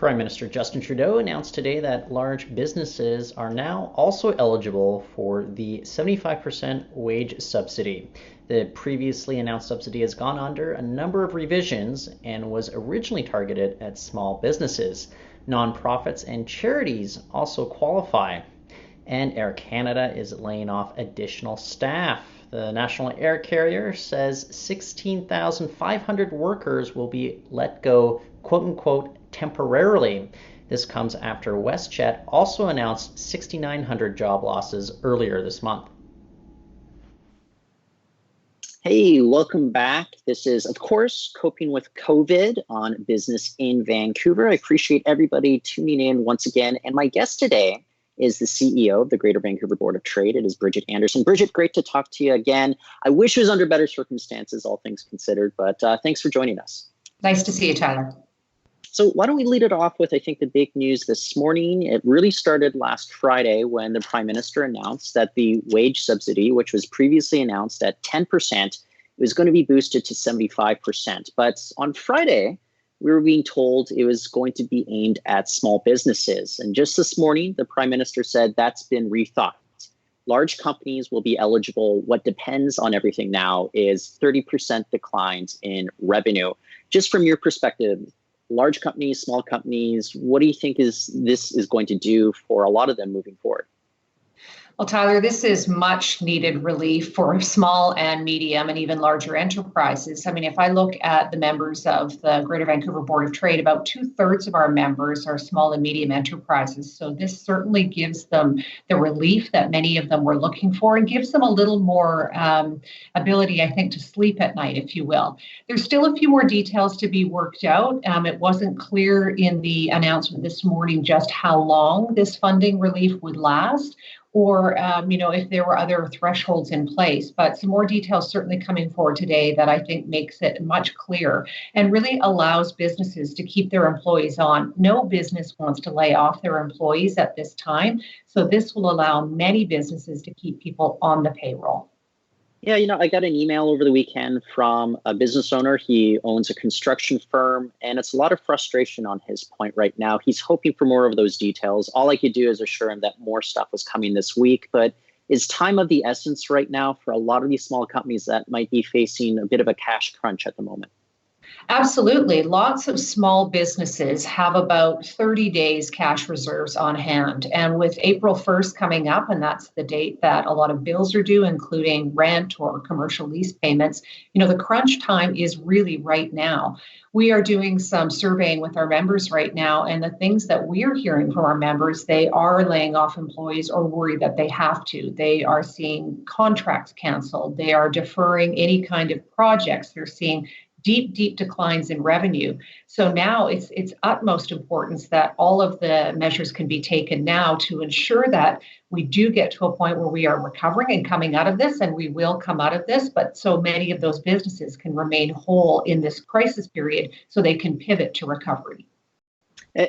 Prime Minister Justin Trudeau announced today that large businesses are now also eligible for the 75% wage subsidy. The previously announced subsidy has gone under a number of revisions and was originally targeted at small businesses. Nonprofits and charities also qualify. And Air Canada is laying off additional staff. The national air carrier says 16,500 workers will be let go, quote unquote, temporarily. This comes after WestJet also announced 6,900 job losses earlier this month. Hey, welcome back. This is, of course, Coping with COVID on Business in Vancouver. I appreciate everybody tuning in once again. And my guest today is the CEO of the Greater Vancouver Board of Trade. It is Bridgitte Anderson. Bridgitte, great to talk to you again. I wish it was under better circumstances, all things considered, but thanks for joining us. Nice to see you, Tyler. So why don't we lead it off with, I think, the big news this morning. It really started last Friday when the Prime Minister announced that the wage subsidy, which was previously announced at 10%, was going to be boosted to 75%. But on Friday, we were being told it was going to be aimed at small businesses. And just this morning, the Prime Minister said that's been rethought. Large companies will be eligible. What depends on everything now is 30% declines in revenue. Just from your perspective, large companies, small companies, what do you think this is going to do for a lot of them moving forward? Well, Tyler, this is much needed relief for small and medium and even larger enterprises. I mean, if I look at the members of the Greater Vancouver Board of Trade, about 2/3 of our members are small and medium enterprises. So this certainly gives them the relief that many of them were looking for and gives them a little more ability, I think, to sleep at night, if you will. There's still a few more details to be worked out. It wasn't clear in the announcement this morning just how long this funding relief would last, or if there were other thresholds in place. But some more details certainly coming forward today that I think makes it much clearer and really allows businesses to keep their employees on. No business wants to lay off their employees at this time. So this will allow many businesses to keep people on the payroll. Yeah, I got an email over the weekend from a business owner. He owns a construction firm, and it's a lot of frustration on his point right now. He's hoping for more of those details. All I could do is assure him that more stuff was coming this week, but is time of the essence right now for a lot of these small companies that might be facing a bit of a cash crunch at the moment? Absolutely. Lots of small businesses have about 30 days cash reserves on hand. And with April 1st coming up, and that's the date that a lot of bills are due, including rent or commercial lease payments, the crunch time is really right now. We are doing some surveying with our members right now, and the things that we're hearing from our members, they are laying off employees or worry that they have to. They are seeing contracts canceled. They are deferring any kind of projects. They're seeing deep declines in revenue. So now it's utmost importance that all of the measures can be taken now to ensure that we do get to a point where we are recovering and coming out of this, and we will come out of this, but so many of those businesses can remain whole in this crisis period so they can pivot to recovery.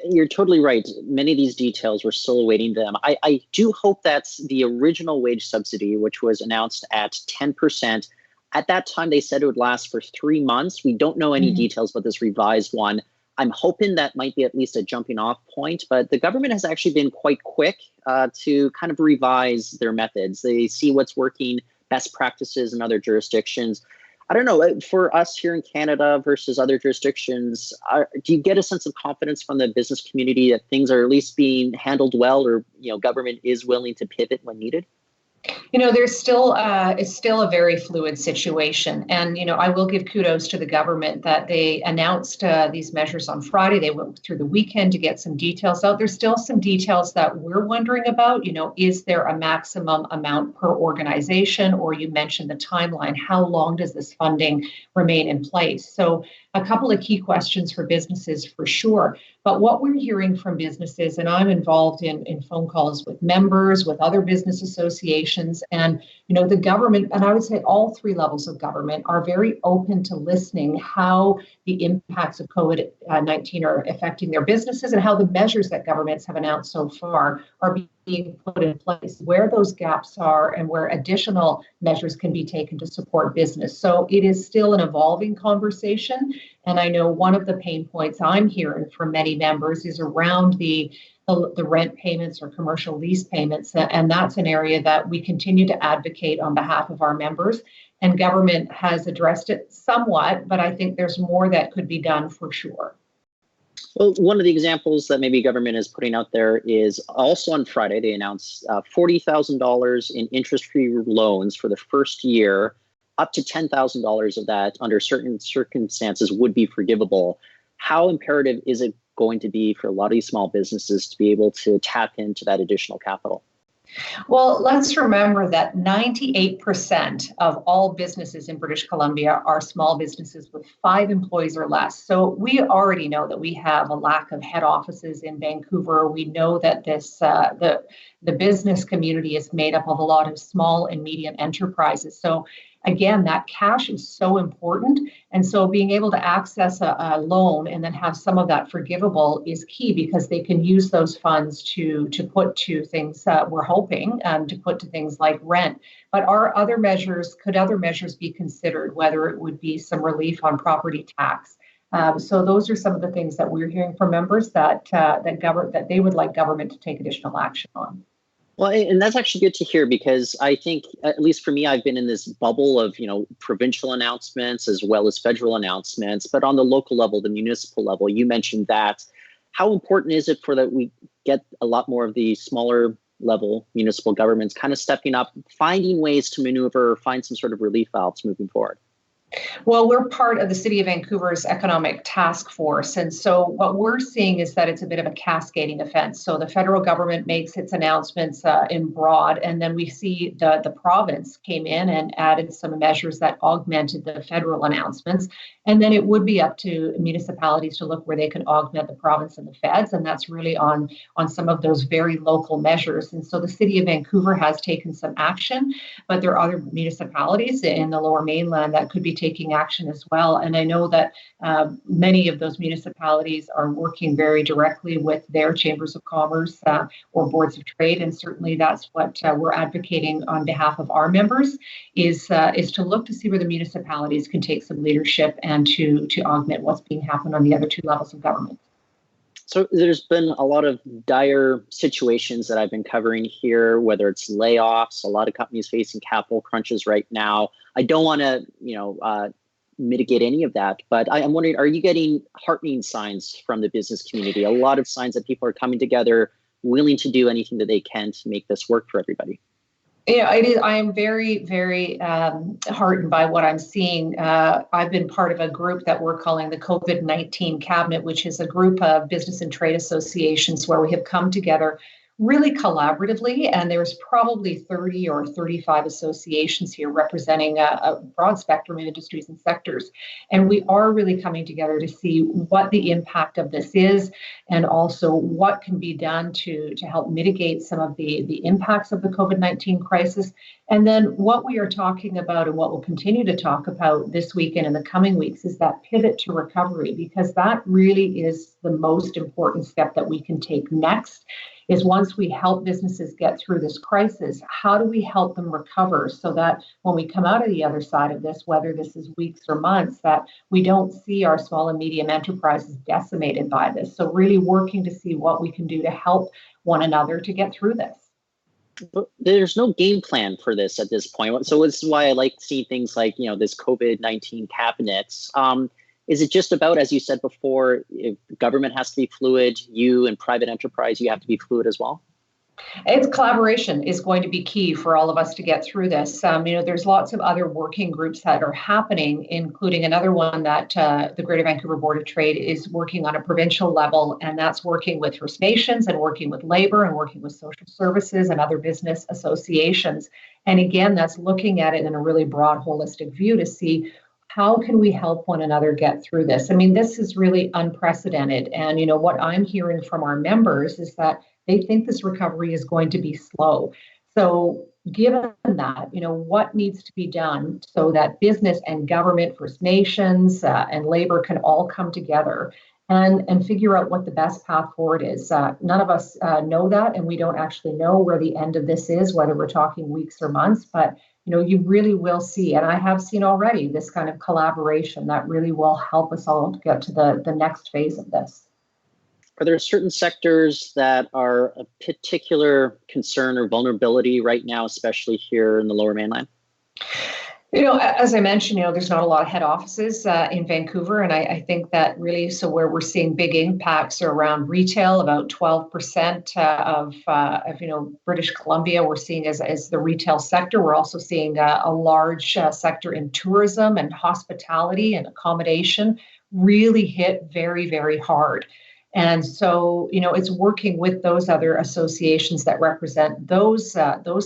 You're totally right. Many of these details, we're still awaiting them. I do hope that's the original wage subsidy, which was announced at 10%. At that time, they said it would last for 3 months. We don't know any details about this revised one. I'm hoping that might be at least a jumping off point, but the government has actually been quite quick to kind of revise their methods. They see what's working, best practices in other jurisdictions. I don't know, for us here in Canada versus other jurisdictions, do you get a sense of confidence from the business community that things are at least being handled well, or government is willing to pivot when needed? There's still it's still a very fluid situation, and I will give kudos to the government that they announced these measures on Friday. They went through the weekend to get some details out. There's still some details that we're wondering about. Is there a maximum amount per organization, or you mentioned the timeline? How long does this funding remain in place? So a couple of key questions for businesses for sure. But what we're hearing from businesses, and I'm involved in phone calls with members, with other business associations, and the government, and I would say all three levels of government are very open to listening how the impacts of COVID-19 are affecting their businesses and how the measures that governments have announced so far are being put in place, where those gaps are, and where additional measures can be taken to support business. So it is still an evolving conversation. And I know one of the pain points I'm hearing from many members is around the rent payments or commercial lease payments. And that's an area that we continue to advocate on behalf of our members. And government has addressed it somewhat, but I think there's more that could be done for sure. Well, one of the examples that maybe government is putting out there is also on Friday, they announced $40,000 in interest-free loans for the first year. Up to $10,000 of that under certain circumstances would be forgivable. How imperative is it going to be for a lot of these small businesses to be able to tap into that additional capital? Well, let's remember that 98% of all businesses in British Columbia are small businesses with 5 employees or less. So we already know that we have a lack of head offices in Vancouver. We know that the business community is made up of a lot of small and medium enterprises. So again, that cash is so important. And so being able to access a loan and then have some of that forgivable is key, because they can use those funds to put to things we're hoping to put to things like rent. But could other measures be considered, whether it would be some relief on property tax? So those are some of the things that we're hearing from members that they would like government to take additional action on. Well, and that's actually good to hear, because I think, at least for me, I've been in this bubble of, provincial announcements as well as federal announcements. But on the local level, the municipal level, you mentioned that. How important is it for that we get a lot more of the smaller level municipal governments kind of stepping up, finding ways to maneuver, find some sort of relief valves moving forward? Well, we're part of the City of Vancouver's economic task force. And so what we're seeing is that it's a bit of a cascading effect. So the federal government makes its announcements in broad, and then we see the province came in and added some measures that augmented the federal announcements. And then it would be up to municipalities to look where they can augment the province and the feds. And that's really on some of those very local measures. And so the City of Vancouver has taken some action, but there are other municipalities in the Lower Mainland that could be taking action as well. And I know that many of those municipalities are working very directly with their chambers of commerce or boards of trade. And certainly that's what we're advocating on behalf of our members is to look to see where the municipalities can take some leadership and to augment what's being happened on the other 2 levels of government. So there's been a lot of dire situations that I've been covering here, whether it's layoffs, a lot of companies facing capital crunches right now. I don't want to, mitigate any of that, but I'm wondering, are you getting heartening signs from the business community? A lot of signs that people are coming together, willing to do anything that they can to make this work for everybody. Yeah, it is. I am very, very heartened by what I'm seeing. I've been part of a group that we're calling the COVID-19 Cabinet, which is a group of business and trade associations where we have come together really collaboratively, and there's probably 30 or 35 associations here representing a broad spectrum of industries and sectors. And we are really coming together to see what the impact of this is, and also what can be done to help mitigate some of the impacts of the COVID-19 crisis. And then what we are talking about and what we'll continue to talk about this week and in the coming weeks is that pivot to recovery, because that really is the most important step that we can take next. Is once we help businesses get through this crisis, how do we help them recover so that when we come out of the other side of this, whether this is weeks or months, that we don't see our small and medium enterprises decimated by this. So really working to see what we can do to help one another to get through this. But there's no game plan for this at this point. So this is why I like seeing things like, this COVID-19 cabinets. Is it just about, as you said before, if the government has to be fluid, you and private enterprise, you have to be fluid as well? It's collaboration is going to be key for all of us to get through this. There's lots of other working groups that are happening, including another one that the Greater Vancouver Board of Trade is working on a provincial level, and that's working with First Nations and working with labor and working with social services and other business associations. And again, that's looking at it in a really broad, holistic view to see how can we help one another get through this? This is really unprecedented. And, what I'm hearing from our members is that they think this recovery is going to be slow. So given that, what needs to be done so that business and government, First Nations and labor can all come together and figure out what the best path forward is. None of us know that, and we don't actually know where the end of this is, whether we're talking weeks or months, but you really will see, and I have seen already, this kind of collaboration that really will help us all to get to the next phase of this. Are there certain sectors that are a particular concern or vulnerability right now, especially here in the Lower Mainland? As I mentioned, there's not a lot of head offices in Vancouver. And I think that really, so where we're seeing big impacts are around retail. About 12% of British Columbia we're seeing as the retail sector. We're also seeing a large sector in tourism and hospitality and accommodation really hit very, very hard. And so, it's working with those other associations that represent those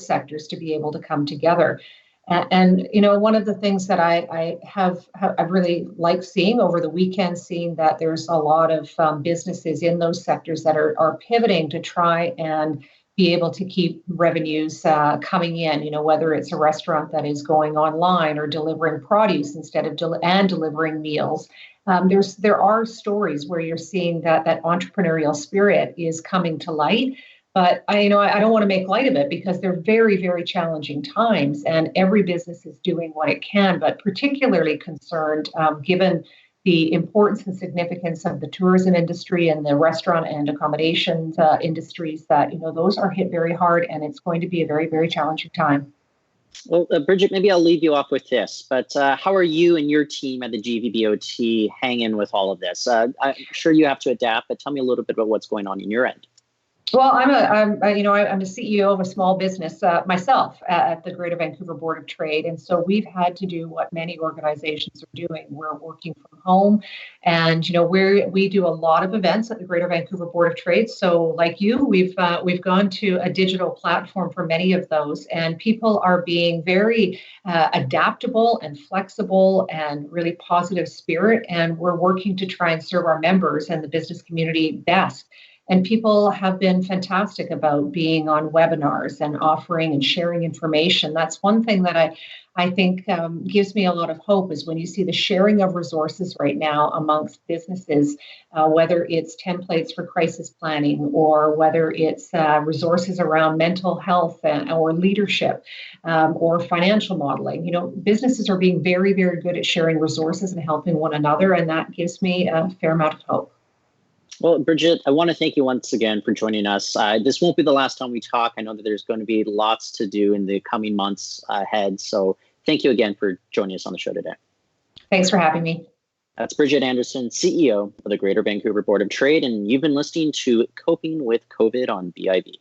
sectors to be able to come together. And one of the things that I've really liked seeing over the weekend, seeing that there's a lot of businesses in those sectors that are pivoting to try and be able to keep revenues coming in. Whether it's a restaurant that is going online or delivering produce instead of delivering meals. There are stories where you're seeing that entrepreneurial spirit is coming to light. But I don't want to make light of it because they're very, very challenging times, and every business is doing what it can. But particularly concerned, given the importance and significance of the tourism industry and the restaurant and accommodations industries, that those are hit very hard, and it's going to be a very, very challenging time. Well, Bridgitte, maybe I'll leave you off with this, but how are you and your team at the GVBOT hanging with all of this? I'm sure you have to adapt, but tell me a little bit about what's going on in your end. Well, I'm a CEO of a small business myself at the Greater Vancouver Board of Trade, and so we've had to do what many organizations are doing. We're working from home, and we do a lot of events at the Greater Vancouver Board of Trade. So, like you, we've gone to a digital platform for many of those, and people are being very adaptable and flexible and really positive spirit, and we're working to try and serve our members and the business community best. And people have been fantastic about being on webinars and offering and sharing information. That's one thing that I think gives me a lot of hope, is when you see the sharing of resources right now amongst businesses, whether it's templates for crisis planning or whether it's resources around mental health or leadership or financial modeling. Businesses are being very, very good at sharing resources and helping one another, and that gives me a fair amount of hope. Well, Bridgitte, I want to thank you once again for joining us. This won't be the last time we talk. I know that there's going to be lots to do in the coming months ahead. So thank you again for joining us on the show today. Thanks for having me. That's Bridgitte Anderson, CEO of the Greater Vancouver Board of Trade, and you've been listening to Coping with COVID on BIV.